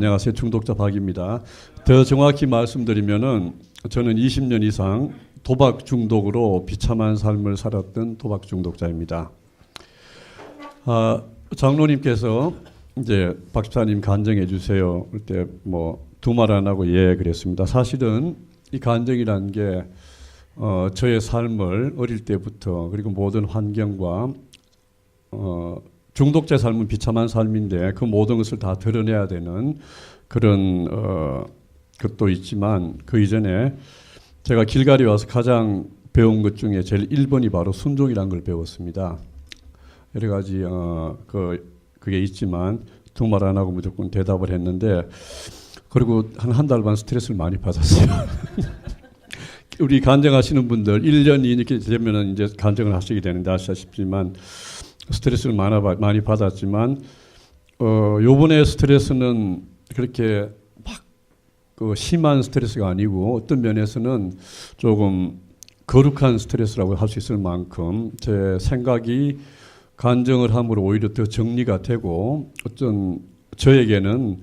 안녕하세요. 중독자 박입니다. 더 정확히 말씀드리면은 저는 20년 이상 도박 중독으로 비참한 삶을 살았던 도박 중독자입니다. 장로님께서 이제 박 집사님 간증해 주세요. 그때 뭐 두 말 안 하고 예 그랬습니다. 사실은 이 간증이라는 게 저의 삶을 어릴 때부터 그리고 모든 환경과 중독자의 삶은 비참한 삶인데 그 모든 것을 다 드러내야 되는 그런 것도 있지만 그 이전에 제가 길가리에 와서 가장 배운 것 중에 제일 1번이 바로 순종이라는 걸 배웠습니다. 여러 가지 그게 있지만 두 말 안 하고 무조건 대답을 했는데 그리고 한 달 반 스트레스를 많이 받았어요. 우리 간증하시는 분들 1년이 이렇게 되면은 이제 간증을 하시게 되는데 아시다시피지만 스트레스를 많이 받았지만 요번에 스트레스는 그렇게 막 심한 스트레스가 아니고 어떤 면에서는 조금 거룩한 스트레스라고 할 수 있을 만큼 제 생각이 간증을 함으로 오히려 더 정리가 되고 어떤 저에게는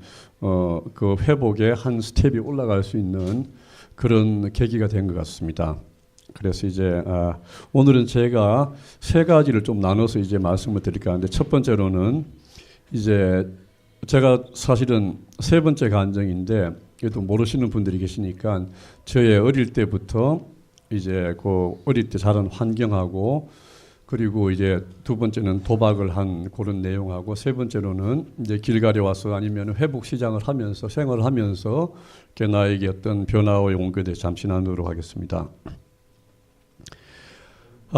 그 회복의 한 스텝이 올라갈 수 있는 그런 계기가 된 것 같습니다. 그래서 이제 오늘은 제가 세 가지를 좀 나눠서 이제 말씀을 드릴까 하는데 첫 번째로는 이제 제가 사실은 세 번째 간증인데 그래도 모르시는 분들이 계시니까 저의 어릴 때부터 이제 그 어릴 때 자란 환경하고 그리고 이제 두 번째는 도박을 한 그런 내용하고 세 번째로는 이제 길가에 와서 아니면 회복 시장을 하면서 생활을 하면서 나에게 어떤 변화와 용기에 대해 잠시 나누도록 하겠습니다.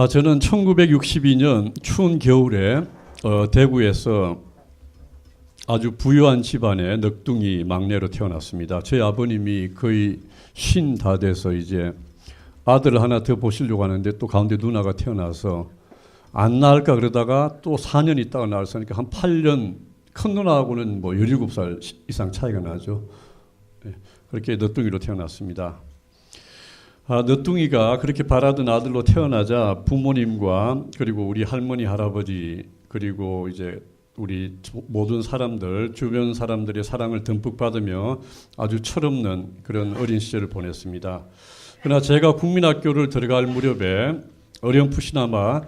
저는 1962년 추운 겨울에 대구에서 아주 부유한 집안의 넋둥이 막내로 태어났습니다. 저희 아버님이 거의 50 다 돼서 이제 아들을 하나 더 보시려고 하는데 또 가운데 누나가 태어나서 안 낳을까 그러다가 또 4년 있다가 낳았으니까 한 8년 큰 누나하고는 뭐 17살 이상 차이가 나죠. 그렇게 넋둥이로 태어났습니다. 넋둥이가 그렇게 바라던 아들로 태어나자 부모님과 그리고 우리 할머니 할아버지 그리고 이제 우리 모든 사람들 주변 사람들의 사랑을 듬뿍 받으며 아주 철없는 그런 어린 시절을 보냈습니다. 그러나 제가 국민학교를 들어갈 무렵에 어렴풋이나마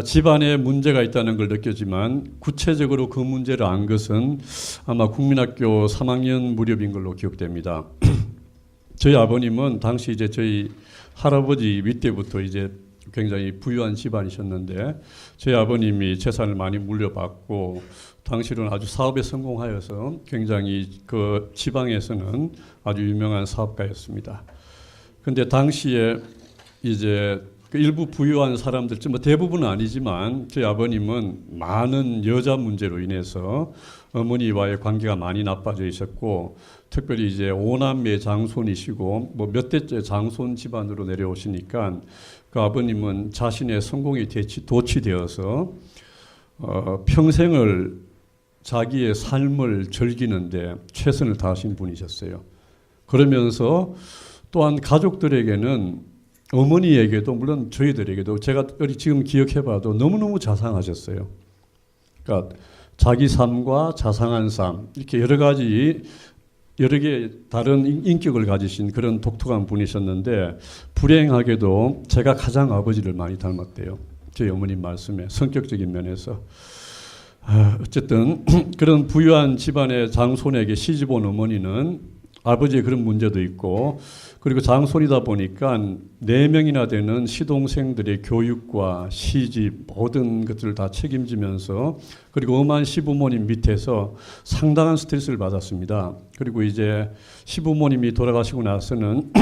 집안에 문제가 있다는 걸 느꼈지만 구체적으로 그 문제를 안 것은 아마 국민학교 3학년 무렵인 걸로 기억됩니다. 저희 아버님은 당시 이제 저희 할아버지 윗대부터 이제 굉장히 부유한 집안이셨는데 저희 아버님이 재산을 많이 물려받고 당시로는 아주 사업에 성공하여서 굉장히 그 지방에서는 아주 유명한 사업가였습니다. 근데 당시에 이제 그 일부 부유한 사람들, 뭐 대부분은 아니지만 저희 아버님은 많은 여자 문제로 인해서 어머니와의 관계가 많이 나빠져 있었고 특별히 이제 5남매 장손이시고 뭐 몇 대째 장손 집안으로 내려오시니까 그 아버님은 자신의 성공이 도취되어서 평생을 자기의 삶을 즐기는데 최선을 다하신 분이셨어요. 그러면서 또한 가족들에게는 어머니에게도 물론 저희들에게도 제가 지금 기억해봐도 너무너무 자상하셨어요. 그러니까 자기 삶과 자상한 삶 이렇게 여러 개 다른 인격을 가지신 그런 독특한 분이셨는데 불행하게도 제가 가장 아버지를 많이 닮았대요. 저희 어머님 말씀에 성격적인 면에서. 어쨌든 그런 부유한 집안의 장손에게 시집 온 어머니는 아버지의 그런 문제도 있고 그리고 장손이다 보니까 4명이나 되는 시동생들의 교육과 시집 모든 것들을 다 책임지면서 그리고 엄한 시부모님 밑에서 상당한 스트레스를 받았습니다. 그리고 이제 시부모님이 돌아가시고 나서는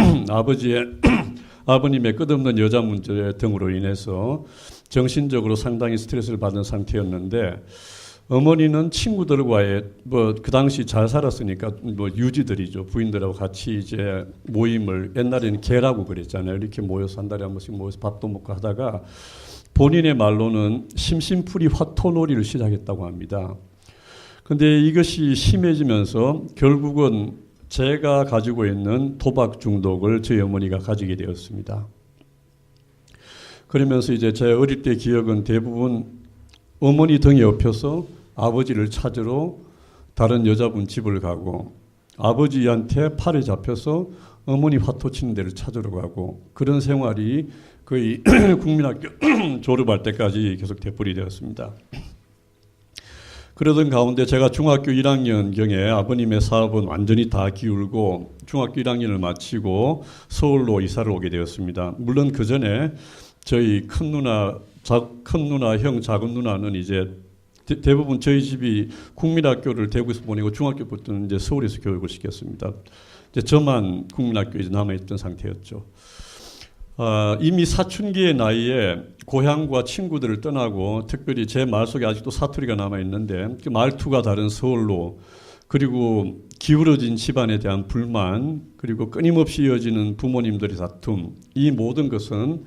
아버님의 끝없는 여자 문제 등으로 인해서 정신적으로 상당히 스트레스를 받은 상태였는데 어머니는 친구들과의 뭐 그 당시 잘 살았으니까 뭐 유지들이죠. 부인들하고 같이 이제 모임을 옛날에는 개라고 그랬잖아요. 이렇게 모여서 한 달에 한 번씩 모여서 밥도 먹고 하다가 본인의 말로는 심심풀이 화토놀이를 시작했다고 합니다. 근데 이것이 심해지면서 결국은 제가 가지고 있는 도박 중독을 저희 어머니가 가지게 되었습니다. 그러면서 이제 제 어릴 때 기억은 대부분 어머니 등에 업혀서 아버지를 찾으러 다른 여자분 집을 가고 아버지한테 팔에 잡혀서 어머니 화토 치는 데를 찾으러 가고 그런 생활이 거의 국민학교 졸업할 때까지 계속 되풀이 되었습니다. 그러던 가운데 제가 중학교 1학년경에 아버님의 사업은 완전히 다 기울고 중학교 1학년을 마치고 서울로 이사를 오게 되었습니다. 물론 그 전에 저희 큰 누나, 형, 작은 누나는 이제 대부분 저희 집이 국민학교를 대구에서 보내고 중학교부터는 이제 서울에서 교육을 시켰습니다. 이제 저만 국민학교에 남아있던 상태였죠. 이미 사춘기의 나이에 고향과 친구들을 떠나고 특별히 제 말 속에 아직도 사투리가 남아있는데 그 말투가 다른 서울로 그리고 기울어진 집안에 대한 불만 그리고 끊임없이 이어지는 부모님들의 다툼 이 모든 것은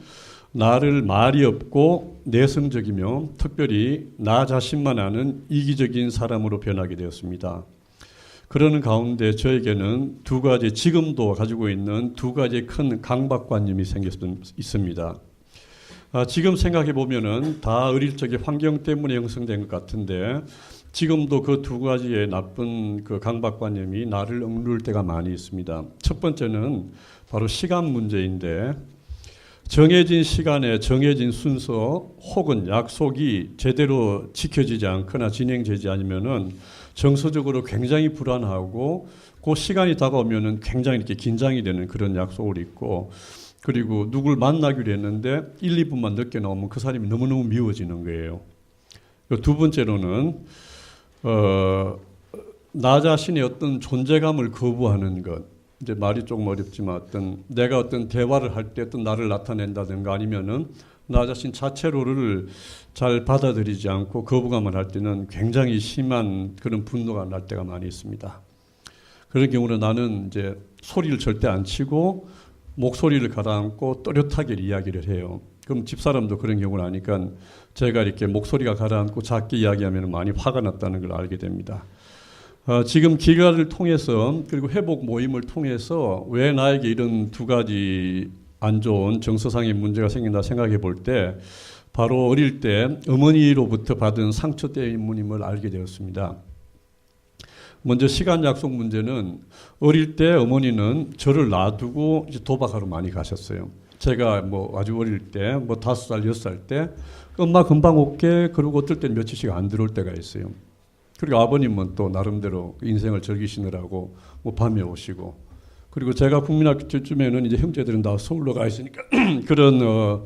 나를 말이 없고 내성적이며 특별히 나 자신만 아는 이기적인 사람으로 변하게 되었습니다. 그러는 가운데 저에게는 두 가지 지금도 가지고 있는 두 가지 큰 강박관념이 있습니다. 지금 생각해 보면은 다 어릴 적에 환경 때문에 형성된 것 같은데 지금도 그 두 가지의 나쁜 그 강박관념이 나를 억누를 때가 많이 있습니다. 첫 번째는 바로 시간 문제인데 정해진 시간에 정해진 순서 혹은 약속이 제대로 지켜지지 않거나 진행되지 않으면은 정서적으로 굉장히 불안하고 그 시간이 다가오면은 굉장히 이렇게 긴장이 되는 그런 약속을 잊고 그리고 누굴 만나기로 했는데 1, 2분만 늦게 나오면 그 사람이 너무너무 미워지는 거예요. 두 번째로는 나 자신의 어떤 존재감을 거부하는 것. 이제 말이 조금 어렵지만 내가 어떤 대화를 할 때 어떤 나를 나타낸다든가 아니면은 나 자신 자체로를 잘 받아들이지 않고 거부감을 할 때는 굉장히 심한 그런 분노가 날 때가 많이 있습니다. 그런 경우는 나는 이제 소리를 절대 안 치고 목소리를 가라앉고 또렷하게 이야기를 해요. 그럼 집사람도 그런 경우를 아니까 제가 이렇게 목소리가 가라앉고 작게 이야기하면 많이 화가 났다는 걸 알게 됩니다. 지금 기가를 통해서 그리고 회복 모임을 통해서 왜 나에게 이런 두 가지 안 좋은 정서상의 문제가 생긴다 생각해 볼 때 바로 어릴 때 어머니로부터 받은 상처 때문임을 알게 되었습니다. 먼저 시간 약속 문제는 어릴 때 어머니는 저를 놔두고 이제 도박하러 많이 가셨어요. 제가 뭐 아주 어릴 때 뭐 5살, 6살 때 엄마 금방 올게 그러고 어떨 땐 며칠씩 안 들어올 때가 있어요. 그리고 아버님은 또 나름대로 인생을 즐기시느라고 뭐 밤에 오시고 그리고 제가 국민학교 때쯤에는 이제 형제들은 다 서울로 가 있으니까 그런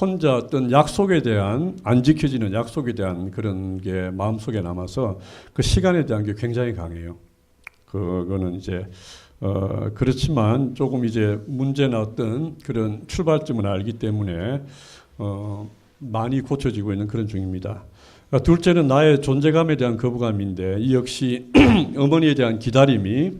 혼자 어떤 약속에 대한 안 지켜지는 약속에 대한 그런 게 마음속에 남아서 그 시간에 대한 게 굉장히 강해요. 그거는 이제 그렇지만 조금 이제 문제나 어떤 그런 출발점을 알기 때문에 많이 고쳐지고 있는 그런 중입니다. 둘째는 나의 존재감에 대한 거부감인데 이 역시 어머니에 대한 기다림이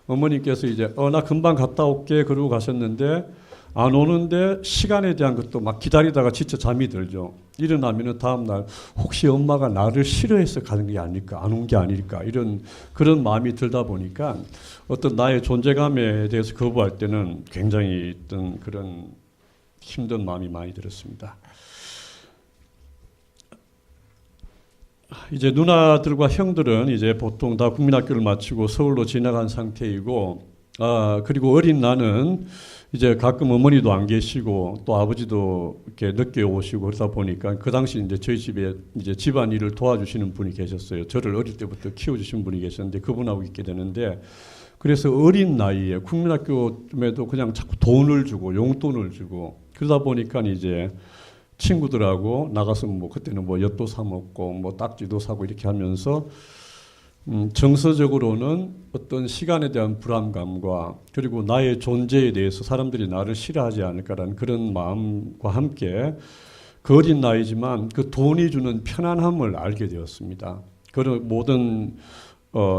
어머니께서 이제 나 금방 갔다 올게 그러고 가셨는데 안 오는데 시간에 대한 것도 막 기다리다가 진짜 잠이 들죠. 일어나면은 다음날 혹시 엄마가 나를 싫어해서 가는 게 아닐까 안 온 게 아닐까 이런 그런 마음이 들다 보니까 어떤 나의 존재감에 대해서 거부할 때는 굉장히 어떤 그런 힘든 마음이 많이 들었습니다. 이제 누나들과 형들은 이제 보통 다 국민학교를 마치고 서울로 지나간 상태이고, 그리고 어린 나는 이제 가끔 어머니도 안 계시고 또 아버지도 이렇게 늦게 오시고 그러다 보니까 그 당시 이제 저희 집에 이제 집안 일을 도와주시는 분이 계셨어요. 저를 어릴 때부터 키워주신 분이 계셨는데 그분하고 있게 되는데 그래서 어린 나이에 국민학교쯤에도 그냥 자꾸 돈을 주고 용돈을 주고 그러다 보니까 이제 친구들하고 나가서 뭐 그때는 뭐 엿도 사 먹고 뭐 딱지도 사고 이렇게 하면서 정서적으로는 어떤 시간에 대한 불안감과 그리고 나의 존재에 대해서 사람들이 나를 싫어하지 않을까라는 그런 마음과 함께 그 어린 나이지만 그 돈이 주는 편안함을 알게 되었습니다. 그런 모든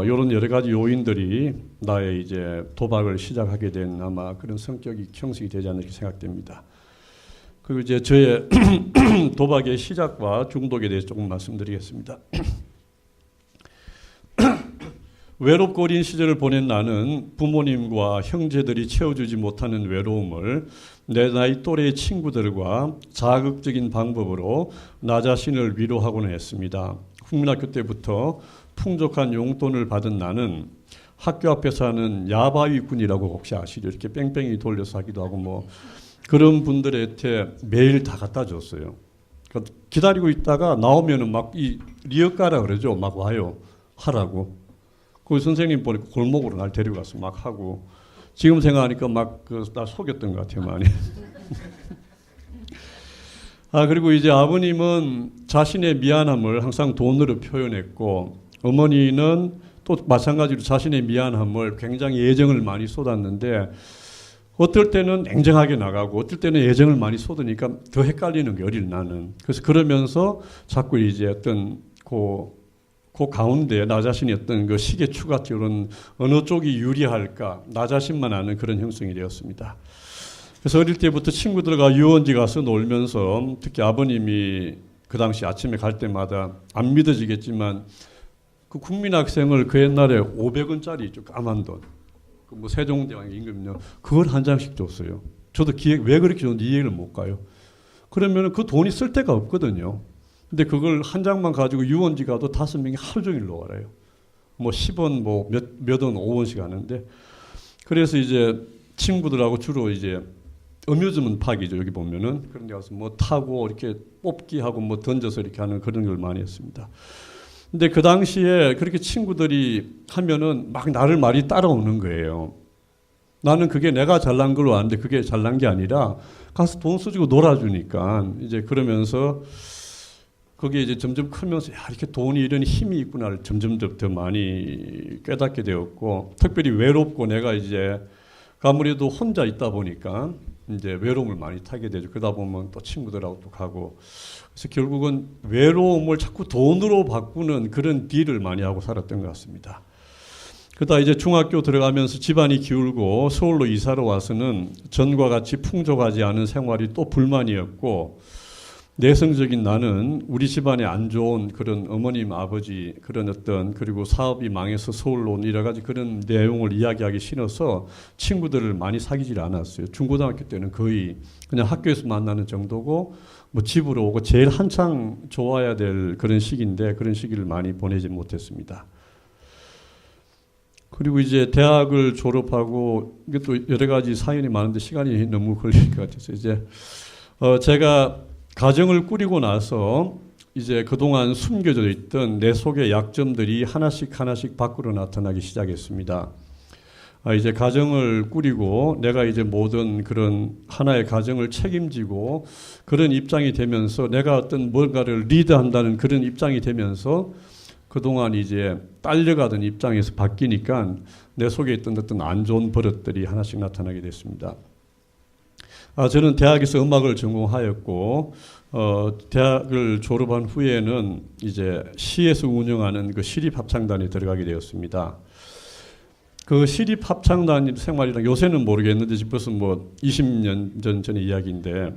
이런 여러 가지 요인들이 나의 이제 도박을 시작하게 된 아마 그런 성격이 형성이 되지 않을까 생각됩니다. 그리고 이제 저의 도박의 시작과 중독에 대해서 조금 말씀드리겠습니다. 외롭고 어린 시절을 보낸 나는 부모님과 형제들이 채워주지 못하는 외로움을 내 나이 또래의 친구들과 자극적인 방법으로 나 자신을 위로하곤 했습니다. 국민학교 때부터 풍족한 용돈을 받은 나는 학교 앞에서 하는 야바위꾼이라고 혹시 아시죠? 이렇게 뺑뺑이 돌려서 하기도 하고 뭐 그런 분들한테 매일 다 갖다 줬어요. 그러니까 기다리고 있다가 나오면은 막 이 리어카라 그러죠. 막 와요. 하라고. 그 선생님 보니까 골목으로 날 데려가서 막 하고 지금 생각하니까 막 나 속였던 것 같아요, 많이. 그리고 이제 아버님은 자신의 미안함을 항상 돈으로 표현했고 어머니는 또 마찬가지로 자신의 미안함을 굉장히 애정을 많이 쏟았는데 어떨 때는 냉정하게 나가고 어떨 때는 애정을 많이 쏟으니까 더 헷갈리는 게 어릴 나는. 그래서 그러면서 자꾸 이제 어떤 그 가운데 나 자신이 어떤 그 시계추같이 어느 쪽이 유리할까 나 자신만 아는 그런 형성이 되었습니다. 그래서 어릴 때부터 친구들과 유원지 가서 놀면서 특히 아버님이 그 당시 아침에 갈 때마다 안 믿어지겠지만 그 국민학생을 그 옛날에 500원짜리 있죠. 까만 돈. 뭐 세종대왕 임금요. 그걸 한 장씩 줬어요. 저도 왜 그렇게 줬는지 이해를 못 가요. 그러면 그 돈이 쓸 데가 없거든요. 근데 그걸 한 장만 가지고 유원지 가도 5명이 하루 종일 놀아요. 뭐 10원, 뭐 몇 원, 5원씩 하는데. 그래서 이제 친구들하고 주로 이제 어뮤즈먼트 파크이죠. 여기 보면은. 그런 데 가서 뭐 타고 이렇게 뽑기 하고 뭐 던져서 이렇게 하는 그런 걸 많이 했습니다. 근데 그 당시에 그렇게 친구들이 하면은 막 나를 많이 따라오는 거예요. 나는 그게 내가 잘난 걸로 아는데 그게 잘난 게 아니라 가서 돈 써주고 놀아주니까 이제 그러면서 그게 이제 점점 크면서 야, 이렇게 돈이 이런 힘이 있구나를 점점 더 많이 깨닫게 되었고 특별히 외롭고 내가 이제 아무래도 혼자 있다 보니까 이제 외로움을 많이 타게 되죠. 그러다 보면 또 친구들하고 또 가고 그래서 결국은 외로움을 자꾸 돈으로 바꾸는 그런 딜을 많이 하고 살았던 것 같습니다. 그러다 이제 중학교 들어가면서 집안이 기울고 서울로 이사를 와서는 전과 같이 풍족하지 않은 생활이 또 불만이었고 내성적인 나는 우리 집안에 안 좋은 그런 어머님, 아버지 그런 어떤 그리고 사업이 망해서 서울로 온 여러 가지 그런 내용을 이야기하기 싫어서 친구들을 많이 사귀질 않았어요. 중고등학교 때는 거의 그냥 학교에서 만나는 정도고 뭐 집으로 오고 제일 한창 좋아야 될 그런 시기인데 그런 시기를 많이 보내지 못했습니다. 그리고 이제 대학을 졸업하고 이게 또 여러 가지 사연이 많은데 시간이 너무 걸릴 것 같아서 이제 제가 가정을 꾸리고 나서 이제 그동안 숨겨져 있던 내 속의 약점들이 하나씩 밖으로 나타나기 시작했습니다. 이제 가정을 꾸리고 내가 이제 모든 그런 하나의 가정을 책임지고 그런 입장이 되면서 내가 어떤 뭔가를 리드한다는 그런 입장이 되면서 그동안 이제 딸려가던 입장에서 바뀌니까 내 속에 있던 어떤 안 좋은 버릇들이 하나씩 나타나게 됐습니다. 저는 대학에서 음악을 전공하였고 대학을 졸업한 후에는 이제 시에서 운영하는 그 시립합창단에 들어가게 되었습니다. 그 시립합창단 생활이랑 요새는 모르겠는데 벌써 뭐 20년 전의 이야기인데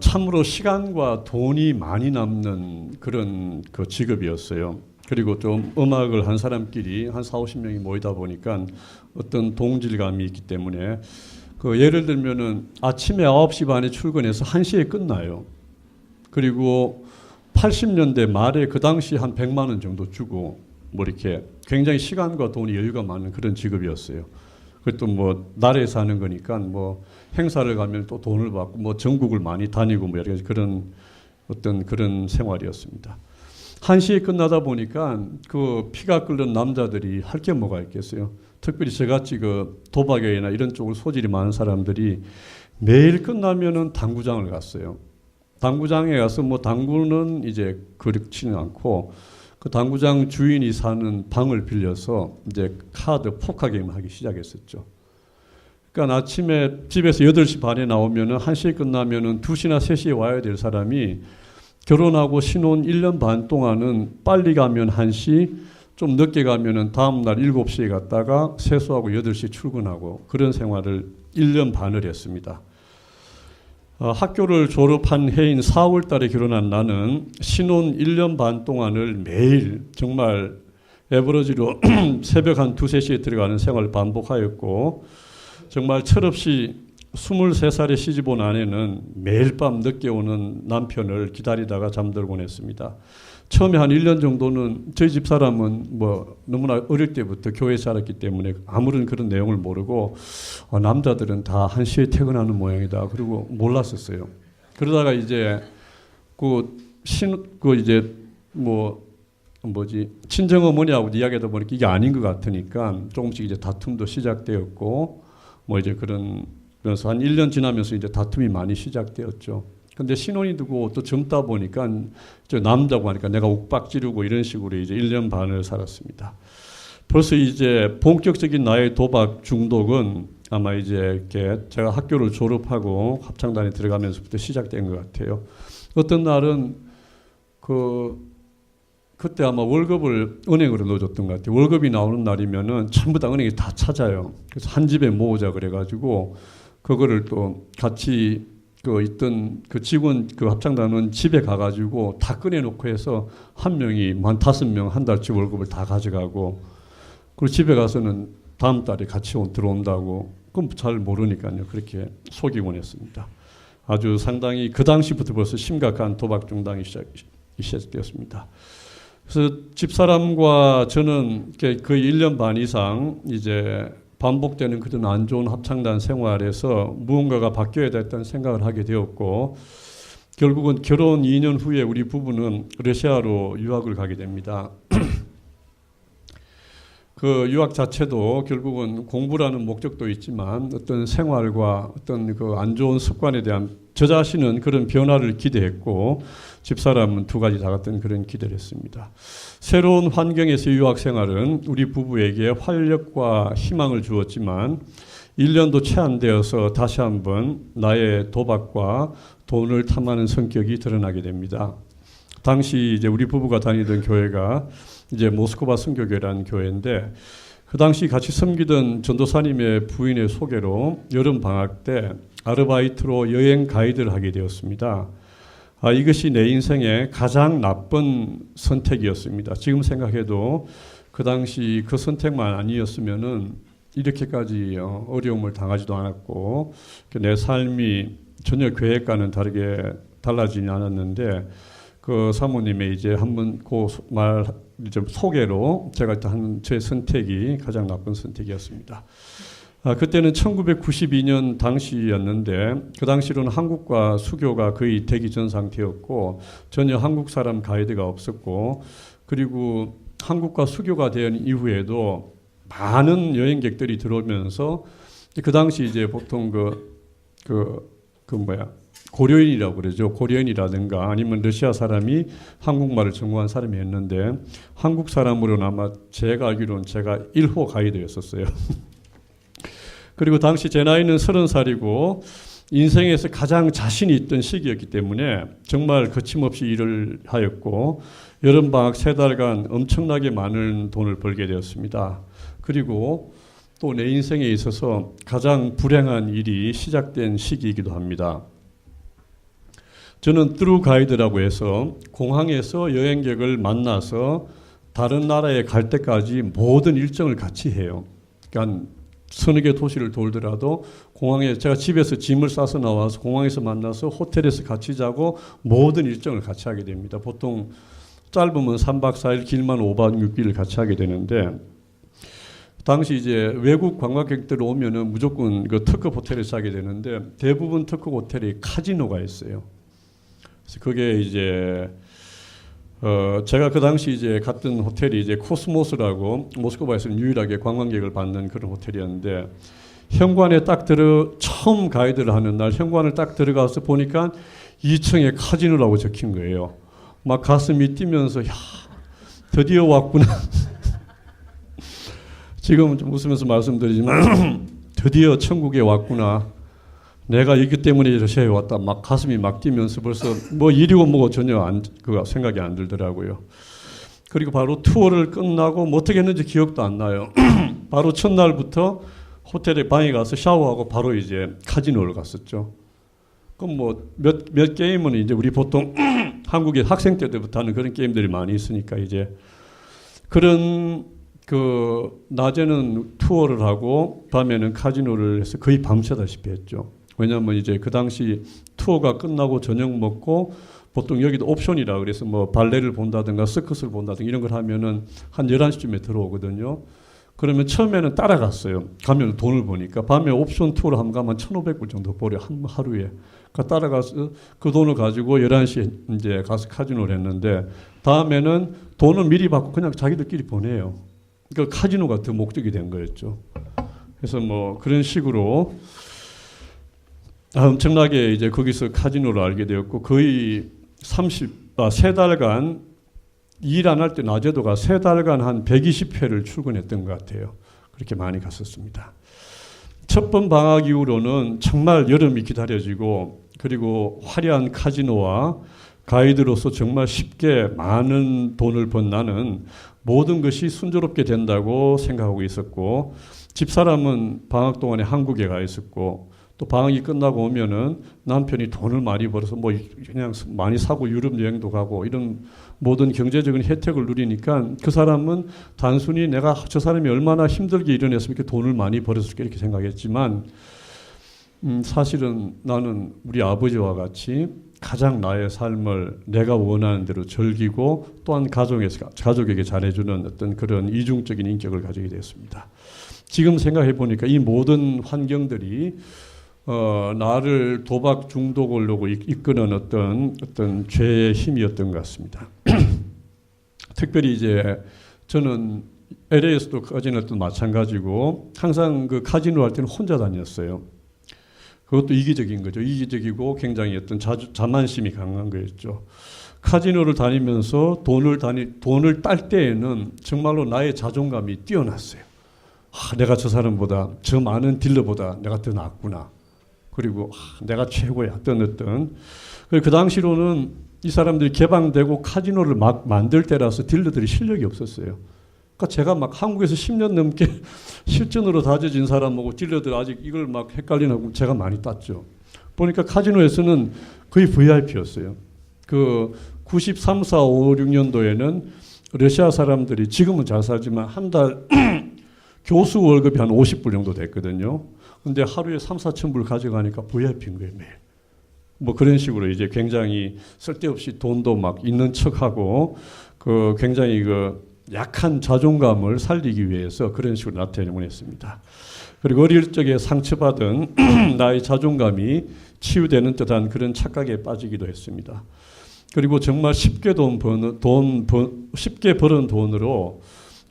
참으로 시간과 돈이 많이 남는 그런 그 직업이었어요. 그리고 좀 음악을 한 사람끼리 한 40-50명이 모이다 보니까 어떤 동질감이 있기 때문에 그 예를 들면은 아침에 9시 반에 출근해서 1시에 끝나요. 그리고 80년대 말에 그 당시 한 100만 원 정도 주고 뭐 이렇게 굉장히 시간과 돈이 여유가 많은 그런 직업이었어요. 그것도 뭐 나라에서 하는 거니까 뭐 행사를 가면 또 돈을 받고 뭐 전국을 많이 다니고 뭐 여러 가지 그런 어떤 그런 생활이었습니다. 1시에 끝나다 보니까 그 피가 끓는 남자들이 할 게 뭐가 있겠어요. 특별히 저같이 그 도박이나 이런 쪽을 소질이 많은 사람들이 매일 끝나면은 당구장을 갔어요. 당구장에 가서 뭐 당구는 이제 그렇지는 않고 그 당구장 주인이 사는 방을 빌려서 이제 카드 포커 게임을 하기 시작했었죠. 그러니까 아침에 집에서 8시 반에 나오면은 1시에 끝나면은 2시나 3시에 와야 될 사람이 결혼하고 신혼 1년 반 동안은 빨리 가면 1시, 좀 늦게 가면은 다음 날 7시에 갔다가 세수하고 8시 출근하고 그런 생활을 1년 반을 했습니다. 학교를 졸업한 해인 4월 달에 결혼한 나는 신혼 1년 반 동안을 매일 정말 에버러지로 새벽 한 2-3시에 들어가는 생활을 반복하였고 정말 철없이 23살에 시집온 아내는 매일 밤 늦게 오는 남편을 기다리다가 잠들곤 했습니다. 처음에 한 1년 정도는 저희 집사람은 뭐 너무나 어릴 때부터 교회에 자랐기 때문에 아무런 그런 내용을 모르고 남자들은 다 1시에 퇴근하는 모양이다. 그리고 몰랐었어요. 그러다가 이제 이제 친정 어머니하고 이야기하다 보니까 이게 아닌 것 같으니까 조금씩 이제 다툼도 시작되었고 뭐 이제 그러면서 한 1년 지나면서 이제 다툼이 많이 시작되었죠. 근데 신혼이 되고 또 젊다 보니까 저 남자고 하니까 내가 욱박 지르고 이런 식으로 이제 1년 반을 살았습니다. 벌써 이제 본격적인 나의 도박 중독은 아마 이제 이렇게 제가 학교를 졸업하고 합창단에 들어가면서부터 시작된 것 같아요. 어떤 날은 그때 아마 월급을 은행으로 넣어줬던 것 같아요. 월급이 나오는 날이면은 전부 다 은행이 다 찾아요. 그래서 한 집에 모으자 그래가지고 그거를 또 같이 있던 직원 합창단은 집에 가가지고 다 꺼내놓고 해서 한 명이 한 5명 한 달치 월급을 다 가져가고 그리고 집에 가서는 다음 달에 같이 들어온다고 그럼 잘 모르니까요. 그렇게 속이곤 했습니다. 아주 상당히 그 당시부터 벌써 심각한 도박 중독이 시작되었습니다. 그래서 집사람과 저는 거의 1년 반 이상 이제 반복되는 그런 안 좋은 합창단 생활에서 무언가가 바뀌어야 됐다는 생각을 하게 되었고 결국은 결혼 2년 후에 우리 부부는 러시아로 유학을 가게 됩니다. 그 유학 자체도 결국은 공부라는 목적도 있지만 어떤 생활과 어떤 그 안 좋은 습관에 대한 저 자신은 그런 변화를 기대했고 집사람은 두 가지 다 같은 그런 기대를 했습니다. 새로운 환경에서 유학 생활은 우리 부부에게 활력과 희망을 주었지만 1년도 채 안 되어서 다시 한번 나의 도박과 돈을 탐하는 성격이 드러나게 됩니다. 당시 이제 우리 부부가 다니던 교회가 이제 모스크바 선교교회라는 교회인데 그 당시 같이 섬기던 전도사님의 부인의 소개로 여름 방학 때 아르바이트로 여행 가이드를 하게 되었습니다. 이것이 내 인생의 가장 나쁜 선택이었습니다. 지금 생각해도 그 당시 그 선택만 아니었으면은 이렇게까지 어려움을 당하지도 않았고 내 삶이 전혀 계획과는 다르게 달라지지 않았는데 그 사모님의 이제 한번 그 말 좀 소개로 제가 한 제 선택이 가장 나쁜 선택이었습니다. 그때는 1992년 당시였는데 그 당시로는 한국과 수교가 거의 되기 전 상태였고 전혀 한국 사람 가이드가 없었고 그리고 한국과 수교가 된 이후에도 많은 여행객들이 들어오면서 그 당시 이제 보통 고려인이라고 그러죠. 고려인이라든가 아니면 러시아 사람이 한국말을 전공한 사람이었는데 한국 사람으로는 아마 제가 알기로는 제가 1호 가이드였었어요. 그리고 당시 제 나이는 30살이고 인생에서 가장 자신이 있던 시기였기 때문에 정말 거침없이 일을 하였고 여름방학 3달간 엄청나게 많은 돈을 벌게 되었습니다. 그리고 또 내 인생에 있어서 가장 불행한 일이 시작된 시기이기도 합니다. 저는 트루 가이드라고 해서 공항에서 여행객을 만나서 다른 나라에 갈 때까지 모든 일정을 같이 해요. 그러니까 서너 개 도시를 돌더라도 공항에 제가 집에서 짐을 싸서 나와서 공항에서 만나서 호텔에서 같이 자고 모든 일정을 같이 하게 됩니다. 보통 짧으면 3박 4일, 길면 5박 6일을 같이 하게 되는데 당시 이제 외국 관광객들 오면은 무조건 그 특급 호텔에서 자게 되는데 대부분 특급 호텔에 카지노가 있어요. 그래서 그게 이제 제가 그 당시 이제 갔던 호텔이 이제 코스모스라고 모스크바에서는 유일하게 관광객을 받는 그런 호텔이었는데 현관에 처음 가이드를 하는 날 현관을 딱 들어가서 보니까 2층에 카지노라고 적힌 거예요. 막 가슴이 뛰면서 야 드디어 왔구나. 지금은 좀 웃으면서 말씀드리지만 드디어 천국에 왔구나. 내가 이기 때문에 러시아에 왔다. 막 가슴이 막 뛰면서 벌써 뭐 일이고 뭐고 전혀 생각이 안 들더라고요. 그리고 바로 투어를 끝나고 뭐 어떻게 했는지 기억도 안 나요. 바로 첫날부터 호텔에 방에 가서 샤워하고 바로 이제 카지노를 갔었죠. 그럼 뭐 몇 게임은 이제 우리 보통 한국에 학생 때부터 하는 그런 게임들이 많이 있으니까 이제 그런 낮에는 투어를 하고 밤에는 카지노를 해서 거의 밤새다시피 했죠. 왜냐하면 이제 그 당시 투어가 끝나고 저녁 먹고 보통 여기도 옵션이라 그래서 뭐 발레를 본다든가 서커스를 본다든가 이런 걸 하면은 한 11시쯤에 들어오거든요. 그러면 처음에는 따라갔어요. 가면 돈을 버니까. 밤에 옵션 투어를 한번 가면 1,500불 정도 버려, 하루에. 그러니까 따라가서 그 돈을 가지고 11시에 이제 가서 카지노를 했는데, 다음에는 돈을 미리 받고 그냥 자기들끼리 보내요. 그러니까 카지노가 더 목적이 된 거였죠. 그래서 뭐 그런 식으로 엄청나게 이제 거기서 카지노를 알게 되었고, 거의 3달간 일 안 할 때 낮에도 가 3달간 한 120회를 출근했던 것 같아요. 그렇게 많이 갔었습니다. 첫 번 방학 이후로는 정말 여름이 기다려지고, 그리고 화려한 카지노와 가이드로서 정말 쉽게 많은 돈을 번 나는 모든 것이 순조롭게 된다고 생각하고 있었고, 집사람은 방학 동안에 한국에 가 있었고, 또 방학이 끝나고 오면은 남편이 돈을 많이 벌어서 뭐 그냥 많이 사고 유럽 여행도 가고 이런 모든 경제적인 혜택을 누리니까, 그 사람은 단순히 내가 저 사람이 얼마나 힘들게 일어났으면 이렇게 돈을 많이 벌었을까 이렇게 생각했지만, 사실은 나는 우리 아버지와 같이 가장 나의 삶을 내가 원하는 대로 즐기고 또한 가족에게 잘해주는 어떤 그런 이중적인 인격을 가지게 되었습니다. 지금 생각해 보니까 이 모든 환경들이 나를 도박 중독으로 이끄는 어떤 죄의 힘이었던 것 같습니다. 특별히 이제 저는 LA에서도 카지노도 마찬가지고, 항상 그 카지노 할 때는 혼자 다녔어요. 그것도 이기적인 거죠. 이기적이고 굉장히 어떤 자만심이 강한 거였죠. 카지노를 다니면서 돈을 딸 때에는 정말로 나의 자존감이 뛰어났어요. 내가 저 사람보다, 저 많은 딜러보다 내가 더 낫구나. 그리고 내가 최고야. 어떤 그 당시로는 이 사람들이 개방되고 카지노를 막 만들 때라서 딜러들이 실력이 없었어요. 그러니까 제가 막 한국에서 10년 넘게 실전으로 다져진 사람하고 딜러들 아직 이걸 막 헷갈리나고 제가 많이 땄죠. 보니까 카지노에서는 거의 VIP였어요. 그 93, 4, 5, 6년도에는 러시아 사람들이 지금은 잘 살지만 한 달 교수 월급이 한 50불 정도 됐거든요. 근데 하루에 3, 4천 불 가져가니까 VIP인 거예요, 매일. 뭐 그런 식으로 이제 굉장히 쓸데없이 돈도 막 있는 척하고, 그 굉장히 그 약한 자존감을 살리기 위해서 그런 식으로 나타내곤 했습니다. 그리고 어릴 적에 상처받은 나의 자존감이 치유되는 듯한 그런 착각에 빠지기도 했습니다. 그리고 정말 쉽게 쉽게 버는 돈으로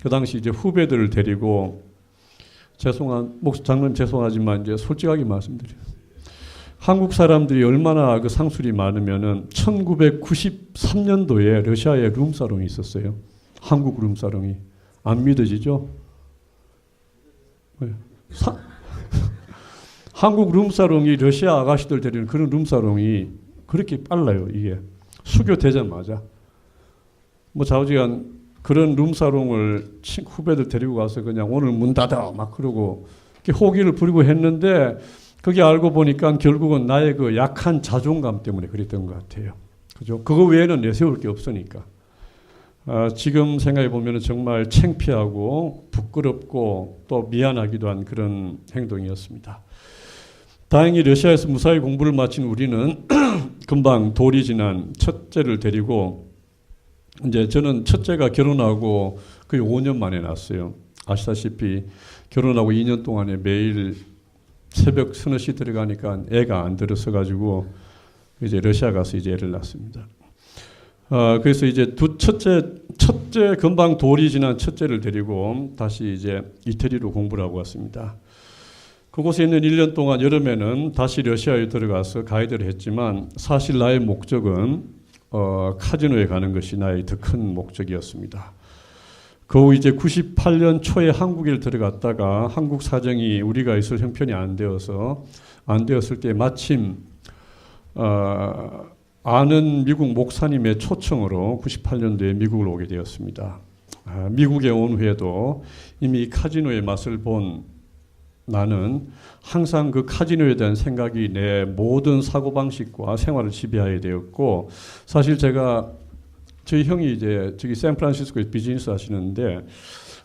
그 당시 이제 후배들을 데리고, 장로님 죄송하지만 이제 솔직하게 말씀드려요. 한국 사람들이 얼마나 그 상술이 많으면은 1993년도에 러시아에 룸사롱이 있었어요. 한국 룸사롱이. 안 믿어지죠? 한국 룸사롱이 러시아 아가씨들 데리는 그런 룸사롱이 그렇게 빨라요, 이게. 수교되자마자. 뭐 좌우지간 그런 룸사롱을 후배들 데리고 가서 그냥 오늘 문 닫아 막 그러고 호기를 부리고 했는데, 그게 알고 보니까 결국은 나의 그 약한 자존감 때문에 그랬던 것 같아요. 그죠? 그거 외에는 내세울 게 없으니까. 지금 생각해 보면 정말 창피하고 부끄럽고 또 미안하기도 한 그런 행동이었습니다. 다행히 러시아에서 무사히 공부를 마친 우리는 금방 돌이 지난 첫째를 데리고, 이제 저는 첫째가 결혼하고 거의 5년 만에 낳았어요. 아시다시피 결혼하고 2년 동안에 매일 새벽 서너 시 들어가니까 애가 안 들어서 가지고 이제 러시아 가서 이제 애를 낳습니다. 그래서 이제 첫째 금방 돌이 지난 첫째를 데리고 다시 이제 이태리로 공부를 하고 왔습니다. 그곳에 있는 1년 동안 여름에는 다시 러시아에 들어가서 가이드를 했지만, 사실 나의 목적은 카지노에 가는 것이 나의 더 큰 목적이었습니다. 그 후 이제 98년 초에 한국에 들어갔다가 한국 사정이 우리가 있을 형편이 안 되었을 때 마침 아는 미국 목사님의 초청으로 98년도에 미국을 오게 되었습니다. 미국에 온 후에도 이미 카지노의 맛을 본 나는 항상 그 카지노에 대한 생각이 내 모든 사고방식과 생활을 지배하게 되었고, 사실 저희 형이 이제 저기 샌프란시스코에 비즈니스 하시는데,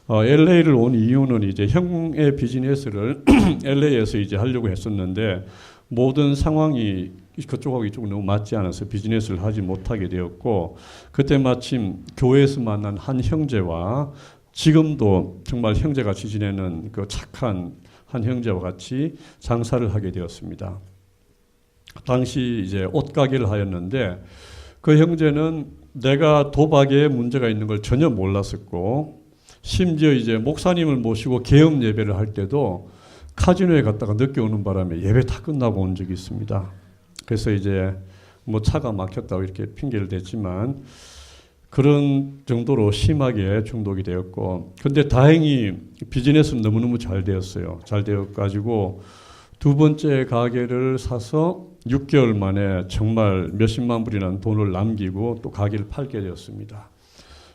LA를 온 이유는 이제 형의 비즈니스를 LA에서 이제 하려고 했었는데, 모든 상황이 그쪽하고 이쪽은 너무 맞지 않아서 비즈니스를 하지 못하게 되었고, 그때 마침 교회에서 만난 한 형제와 지금도 정말 형제같이 지내는 그 착한 한 형제와 같이 장사를 하게 되었습니다. 당시 이제 옷가게를 하였는데 그 형제는 내가 도박에 문제가 있는 걸 전혀 몰랐었고, 심지어 이제 목사님을 모시고 계엄 예배를 할 때도 카지노에 갔다가 늦게 오는 바람에 예배 다 끝나고 온 적이 있습니다. 그래서 이제 뭐 차가 막혔다고 이렇게 핑계를 댔지만 그런 정도로 심하게 중독이 되었고, 근데 다행히 비즈니스는 너무너무 잘 되었어요. 잘 되어가지고 두 번째 가게를 사서 6개월 만에 정말 몇십만 불이라는 돈을 남기고 또 가게를 팔게 되었습니다.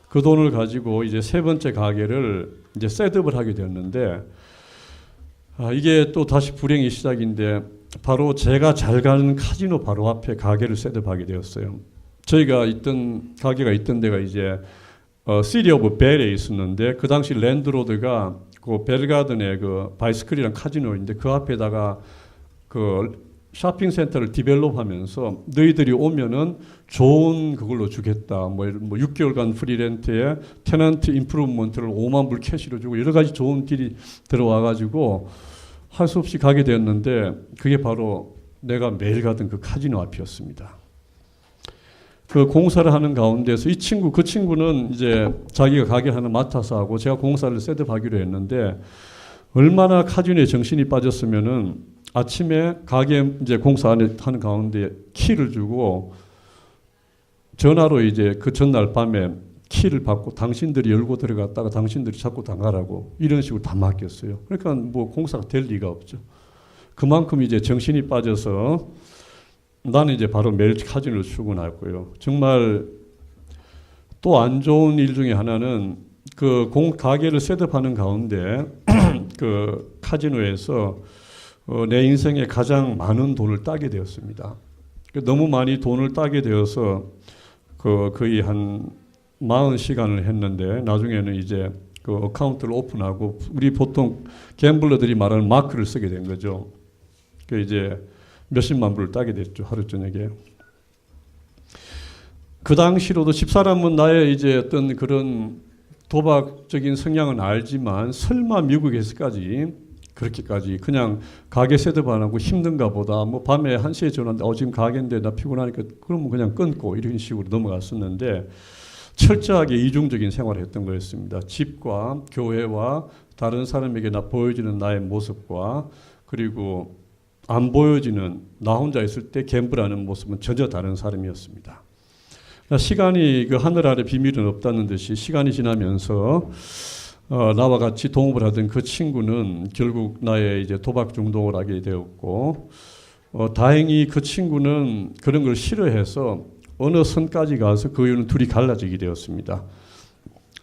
그 돈을 가지고 이제 세 번째 가게를 이제 셋업을 하게 되었는데, 이게 또 다시 불행의 시작인데, 바로 제가 잘 가는 카지노 바로 앞에 가게를 셋업하게 되었어요. 저희가 있던 가게가 있던 데가 이제 시티 오브 벨에 있었는데, 그 당시 랜드로드가 그 벨가든의 그 바이스클이랑 카지노인데 그 앞에다가 그 쇼핑센터를 디벨롭하면서 너희들이 오면은 좋은 그걸로 주겠다. 뭐 6개월간 프리렌트에 테넌트 임프루브먼트를 5만 불 캐시로 주고 여러 가지 좋은 딜이 들어와가지고 할 수 없이 가게 되었는데, 그게 바로 내가 매일 가던 그 카지노 앞이었습니다. 그 공사를 하는 가운데서 그 친구는 이제 자기가 가게 하나 맡아서 하고 제가 공사를 셋업하기로 했는데, 얼마나 카지노에 정신이 빠졌으면은 아침에 가게 이제 공사하는 가운데 키를 주고 전화로 이제 그 전날 밤에 키를 받고 당신들이 열고 들어갔다가 당신들이 자꾸 나가라고 이런 식으로 다 맡겼어요. 그러니까 뭐 공사가 될 리가 없죠. 그만큼 이제 정신이 빠져서 나는 이제 바로 매일 카지노를 출근했고요. 정말 또 안 좋은 일 중에 하나는 그 가게를 셋업하는 가운데 그 카지노에서 내 인생에 가장 많은 돈을 따게 되었습니다. 너무 많이 돈을 따게 되어서 거의 한 40시간을 했는데, 나중에는 이제 그 어카운트를 오픈하고 우리 보통 갬블러들이 말하는 마크를 쓰게 된 거죠. 그 이제 몇십만 불을 따게 됐죠, 하루 저녁에. 그 당시로도 집사람은 나의 이제 어떤 그런 도박적인 성향은 알지만 설마 미국에서까지 그렇게까지 그냥 가게 셋업 안 하고 힘든가 보다, 뭐 밤에 1시에 전화하는데 지금 가게인데 나 피곤하니까 그러면 그냥 끊고 이런 식으로 넘어갔었는데, 철저하게 이중적인 생활을 했던 거였습니다. 집과 교회와 다른 사람에게 보여지는 나의 모습과 그리고 안 보여지는 나 혼자 있을 때 갬블하는 모습은 전혀 다른 사람이었습니다. 시간이 그 하늘 아래 비밀은 없다는 듯이 시간이 지나면서 나와 같이 동업을 하던 그 친구는 결국 나의 이제 도박 중독을 하게 되었고, 다행히 그 친구는 그런 걸 싫어해서 어느 선까지 가서 그 이후는 둘이 갈라지게 되었습니다.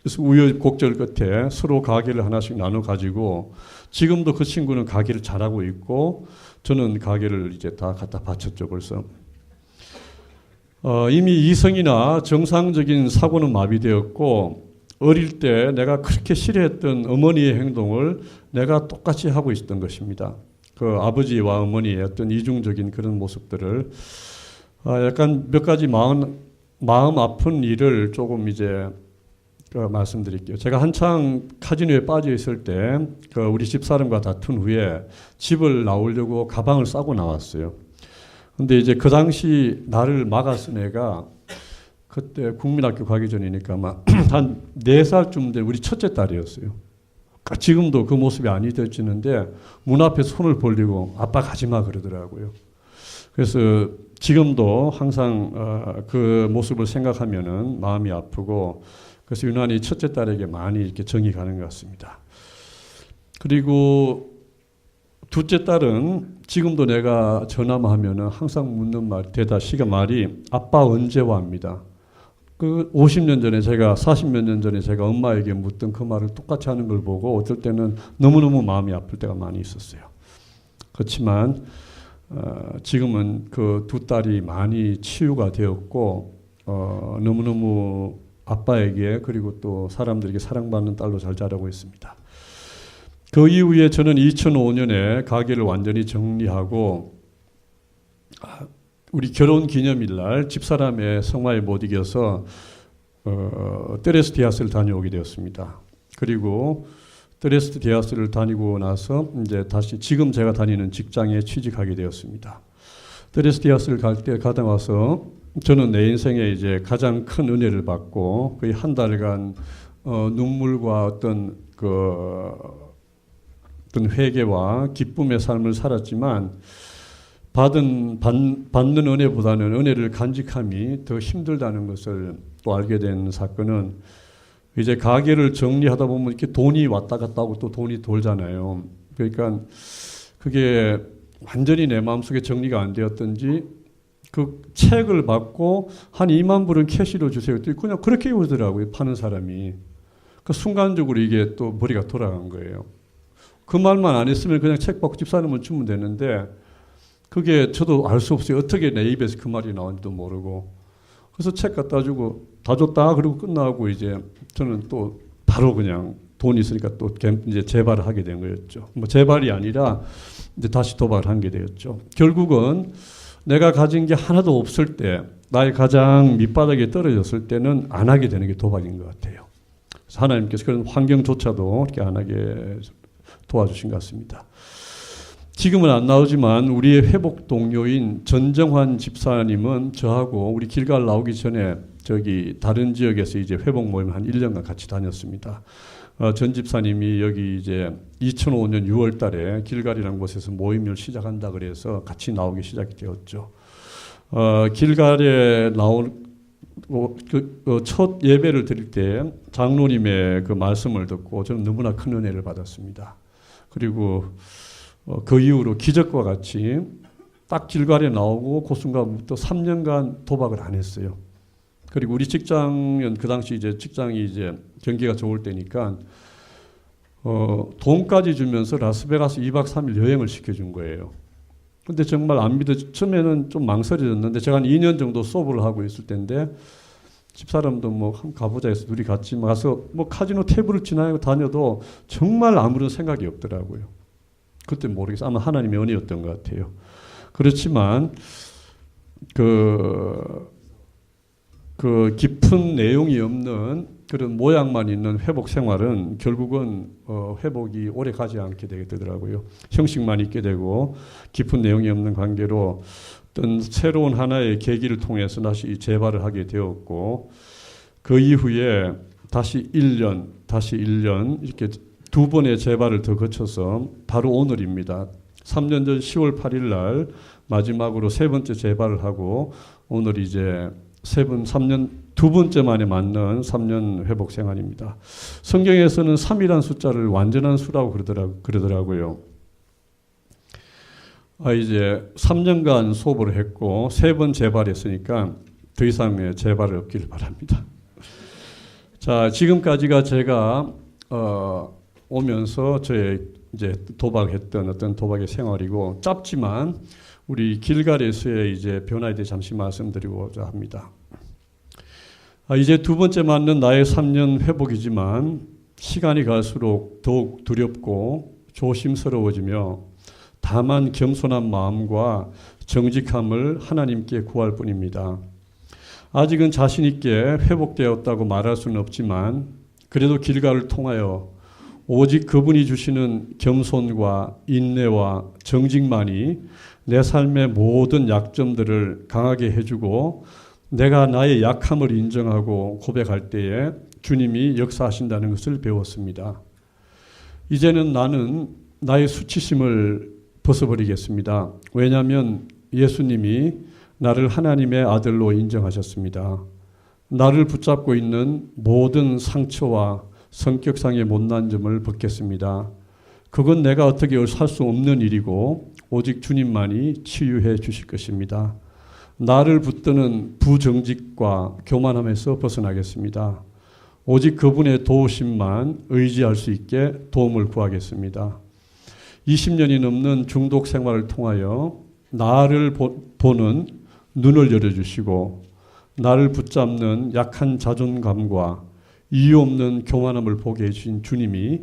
그래서 우여곡절 끝에 서로 가게를 하나씩 나눠 가지고 지금도 그 친구는 가게를 잘하고 있고 저는 가게를 이제 다 갖다 바쳤죠, 벌써. 이미 이성이나 정상적인 사고는 마비되었고, 어릴 때 내가 그렇게 싫어했던 어머니의 행동을 내가 똑같이 하고 있었던 것입니다. 그 아버지와 어머니의 어떤 이중적인 그런 모습들을 약간 몇 가지 마음 아픈 일을 조금 이제 말씀드릴게요. 제가 한창 카지노에 빠져 있을 때 우리 집사람과 다툰 후에 집을 나오려고 가방을 싸고 나왔어요. 근데 이제 그 당시 나를 막았은 애가 그때 국민학교 가기 전이니까 막 한 4살쯤 된 우리 첫째 딸이었어요. 지금도 그 모습이 안 잊어지는데 문 앞에 손을 벌리고 아빠 가지마 그러더라고요. 그래서 지금도 항상 그 모습을 생각하면은 마음이 아프고, 그래서 유난히 첫째 딸에게 많이 이렇게 정이 가는 것 같습니다. 그리고 둘째 딸은 지금도 내가 전화만 하면은 항상 묻는 말이 아빠 언제 와입니다. 그 50년 전에 40몇 년 전에 제가 엄마에게 묻던 그 말을 똑같이 하는 걸 보고 어떨 때는 너무너무 마음이 아플 때가 많이 있었어요. 그렇지만 지금은 그 두 딸이 많이 치유가 되었고 너무너무 아빠에게 그리고 또 사람들에게 사랑받는 딸로 잘 자라고 있습니다. 그 이후에 저는 2005년에 가게를 완전히 정리하고 우리 결혼 기념일 날 집사람의 성화에 못 이겨서 테레스티아스를 다녀오게 되었습니다. 그리고 테레스티아스를 다니고 나서 이제 다시 지금 제가 다니는 직장에 취직하게 되었습니다. 테레스티아스를 가다 와서 저는 내 인생에 이제 가장 큰 은혜를 받고 거의 한 달간 눈물과 어떤 회개와 기쁨의 삶을 살았지만 받는 은혜보다는 은혜를 간직함이 더 힘들다는 것을 또 알게 된 사건은 이제 가게를 정리하다 보면 이렇게 돈이 왔다 갔다 하고 또 돈이 돌잖아요. 그러니까 그게 완전히 내 마음속에 정리가 안 되었던지 그 책을 받고 한 2만 불은 캐시로 주세요. 그냥 그렇게 오더라고요. 파는 사람이. 그 순간적으로 이게 또 머리가 돌아간 거예요. 그 말만 안 했으면 그냥 책 받고 집사람은 주면 되는데 그게 저도 알 수 없어요. 어떻게 내 입에서 그 말이 나온지도 모르고. 그래서 책 갖다 주고 다 줬다 그리고 끝나고 이제 저는 또 바로 그냥 돈이 있으니까 또 이제 재발을 하게 된 거였죠. 뭐 재발이 아니라 이제 다시 도박을 한 게 되었죠. 결국은 내가 가진 게 하나도 없을 때 나의 가장 밑바닥에 떨어졌을 때는 안 하게 되는 게 도박인 것 같아요. 그래서 하나님께서 그런 환경조차도 이렇게 안 하게 도와주신 것 같습니다. 지금은 안 나오지만 우리의 회복 동료인 전정환 집사님은 저하고 우리 길갈 나오기 전에 저기 다른 지역에서 이제 회복 모임 한 1년간 같이 다녔습니다. 전 집사님이 여기 이제 2005년 6월 달에 길갈이라는 곳에서 모임을 시작한다 그래서 같이 나오기 시작이 되었죠. 길갈에 나온 첫 예배를 드릴 때 장로님의 그 말씀을 듣고 저는 너무나 큰 은혜를 받았습니다. 그리고 그 이후로 기적과 같이 딱 길갈에 나오고 그 순간부터 3년간 도박을 안 했어요. 그리고 우리 직장은 그 당시 이제 직장이 이제 경기가 좋을 때니까 돈까지 주면서 라스베가스 2박 3일 여행을 시켜준 거예요. 근데 정말 안 처음에는 좀 망설여졌는데 제가 한 2년 정도 수업을 하고 있을 때인데 집사람도 뭐 한번 가보자 해서 둘이 같이 가서 뭐 카지노 테이블을 지나고 다녀도 정말 아무런 생각이 없더라고요. 그때 모르겠어요. 아마 하나님의 은혜였던 것 같아요. 그렇지만 그 깊은 내용이 없는 그런 모양만 있는 회복 생활은 결국은 회복이 오래 가지 않게 되더라고요. 형식만 있게 되고 깊은 내용이 없는 관계로 어떤 새로운 하나의 계기를 통해서 다시 재발을 하게 되었고 그 이후에 다시 1년 이렇게 두 번의 재발을 더 거쳐서 바로 오늘입니다. 3년 전 10월 8일 날 마지막으로 세 번째 재발을 하고 오늘 이제 3년 두 번째 만에 맞는 3년 회복 생활입니다. 성경에서는 3이라는 숫자를 완전한 수라고 그러더라고요. 이제 3년간 수업을 했고 3번 재발했으니까 더 이상의 재발이 없기를 바랍니다. 자, 지금까지가 제가 오면서 저의 이제 도박했던 어떤 도박의 생활이고 짧지만 우리 길갈에서의 이제 변화에 대해 잠시 말씀드리고자 합니다. 이제 두 번째 맞는 나의 3년 회복이지만 시간이 갈수록 더욱 두렵고 조심스러워지며 다만 겸손한 마음과 정직함을 하나님께 구할 뿐입니다. 아직은 자신 있게 회복되었다고 말할 수는 없지만 그래도 길갈을 통하여 오직 그분이 주시는 겸손과 인내와 정직만이 내 삶의 모든 약점들을 강하게 해주고 내가 나의 약함을 인정하고 고백할 때에 주님이 역사하신다는 것을 배웠습니다. 이제는 나는 나의 수치심을 벗어버리겠습니다. 왜냐하면 예수님이 나를 하나님의 아들로 인정하셨습니다. 나를 붙잡고 있는 모든 상처와 성격상의 못난 점을 벗겠습니다. 그건 내가 어떻게 할 수 없는 일이고 오직 주님만이 치유해 주실 것입니다. 나를 붙드는 부정직과 교만함에서 벗어나겠습니다. 오직 그분의 도우심만 의지할 수 있게 도움을 구하겠습니다. 20년이 넘는 중독 생활을 통하여 나를 보는 눈을 열어주시고 나를 붙잡는 약한 자존감과 이유 없는 교만함을 보게 해주신 주님이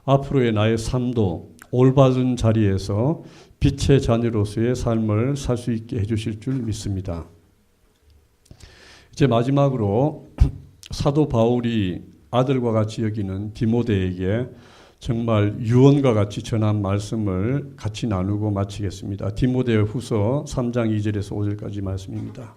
앞으로의 나의 삶도 올바른 자리에서 빛의 자녀로서의 삶을 살 수 있게 해주실 줄 믿습니다. 이제 마지막으로 사도 바울이 아들과 같이 여기는 디모데에게 정말 유언과 같이 전한 말씀을 같이 나누고 마치겠습니다. 디모데 후서 3장 2절에서 5절까지 말씀입니다.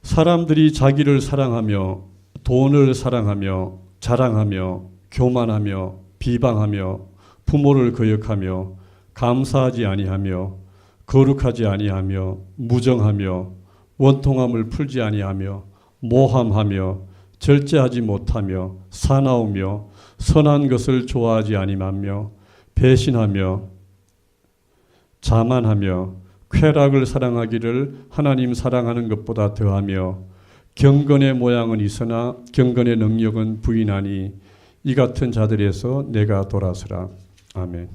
사람들이 자기를 사랑하며 돈을 사랑하며 자랑하며 교만하며 비방하며 부모를 거역하며 감사하지 아니하며 거룩하지 아니하며 무정하며 원통함을 풀지 아니하며 모함하며 절제하지 못하며 사나우며 선한 것을 좋아하지 아니하며 배신하며 자만하며 쾌락을 사랑하기를 하나님 사랑하는 것보다 더하며 경건의 모양은 있으나 경건의 능력은 부인하니 이 같은 자들에서 내가 돌아서라. 아멘.